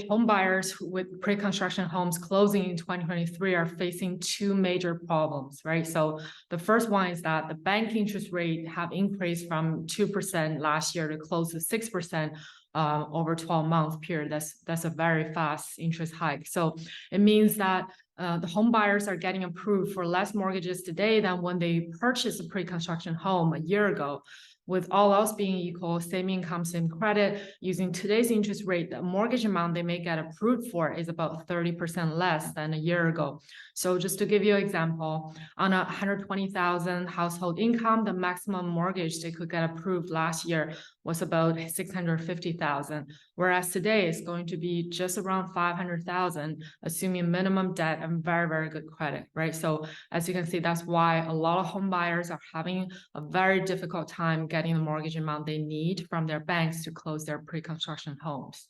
Home buyers with pre-construction homes closing in 2023 are facing two major problems, right? So the first one is that the bank interest rate have increased from 2% last year to close to 6% over 12-month period. That's a very fast interest hike. So it means that the home buyers are getting approved for less mortgages today than when they purchased a pre-construction home a year ago. With all else being equal, same income, same credit, using today's interest rate, the mortgage amount they may get approved for is about 30% less than a year ago. So just to give you an example, on a 120,000 household income, the maximum mortgage they could get approved last year was about 650,000, whereas today it's going to be just around 500,000, assuming minimum debt and very, very good credit, right? So as you can see, that's why a lot of home buyers are having a very difficult time getting the mortgage amount they need from their banks to close their pre-construction homes.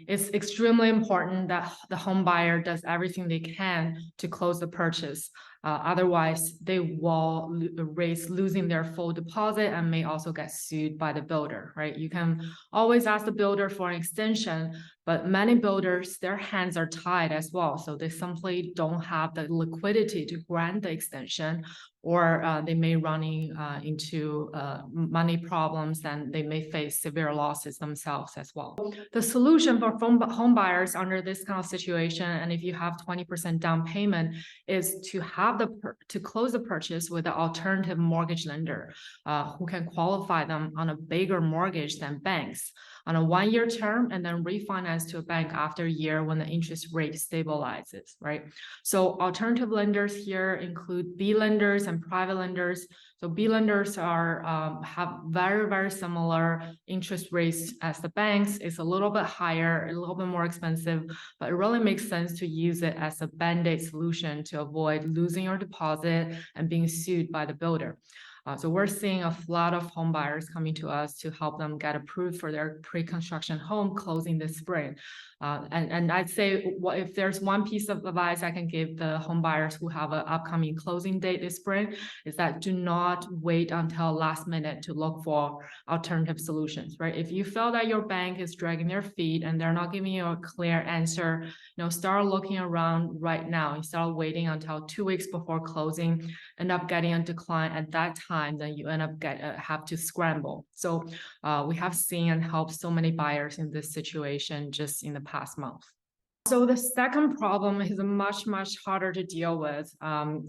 It's extremely important that the home buyer does everything they can to close the purchase. Otherwise, they will risk losing their full deposit and may also get sued by the builder, right? You can always ask the builder for an extension, but many builders, their hands are tied as well. So they simply don't have the liquidity to grant the extension, or they may run into money problems, and they may face severe losses themselves as well. The solution for home buyers under this kind of situation, and if you have 20% down payment, is to have to close the purchase with an alternative mortgage lender who can qualify them on a bigger mortgage than banks on a 1-year term, and then refinance to a bank after a year when the interest rate stabilizes, right? So alternative lenders here include B lenders and private lenders. So B lenders have very, very similar interest rates as the banks. It's a little bit higher, a little bit more expensive, but it really makes sense to use it as a band-aid solution to avoid losing your deposit and being sued by the builder. So we're seeing a flood of home buyers coming to us to help them get approved for their pre-construction home closing this spring. And I'd say, if there's one piece of advice I can give the home buyers who have an upcoming closing date this spring, is that do not wait until last minute to look for alternative solutions, right? If you feel that your bank is dragging their feet and they're not giving you a clear answer, start looking around right now. Instead of waiting until 2 weeks before closing, end up getting a decline at that time, then you end up have to scramble. So we have seen and helped so many buyers in this situation just in the past month. So the second problem is much, much harder to deal with.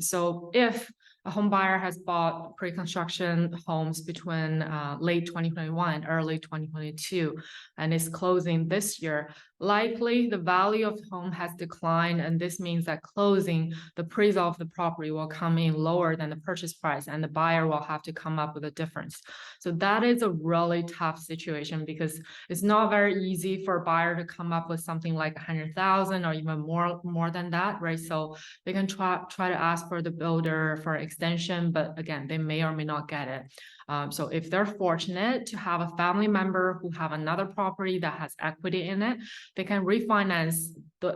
So if a home buyer has bought pre-construction homes between late 2021 and early 2022 and is closing this year, likely the value of the home has declined, and this means that closing, the appraisal of the property will come in lower than the purchase price, and the buyer will have to come up with a difference. So that is a really tough situation, because it's not very easy for a buyer to come up with something like 100,000 or even more than that, right? So they can try to ask for the builder for extension, but again, they may or may not get it. So if they're fortunate to have a family member who have another property that has equity in it, they can refinance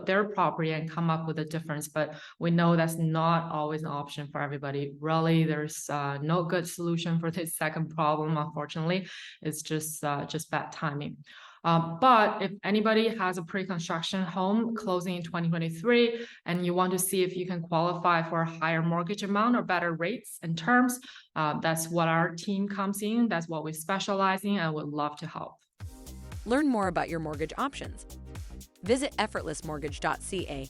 their property and come up with a difference. But we know that's not always an option for everybody. Really, there's no good solution for this second problem, unfortunately. It's just bad timing. But if anybody has a pre-construction home closing in 2023 and you want to see if you can qualify for a higher mortgage amount or better rates and terms, that's what our team comes in. That's what we specialize in, and would love to help. Learn more about your mortgage options. Visit EffortlessMortgage.ca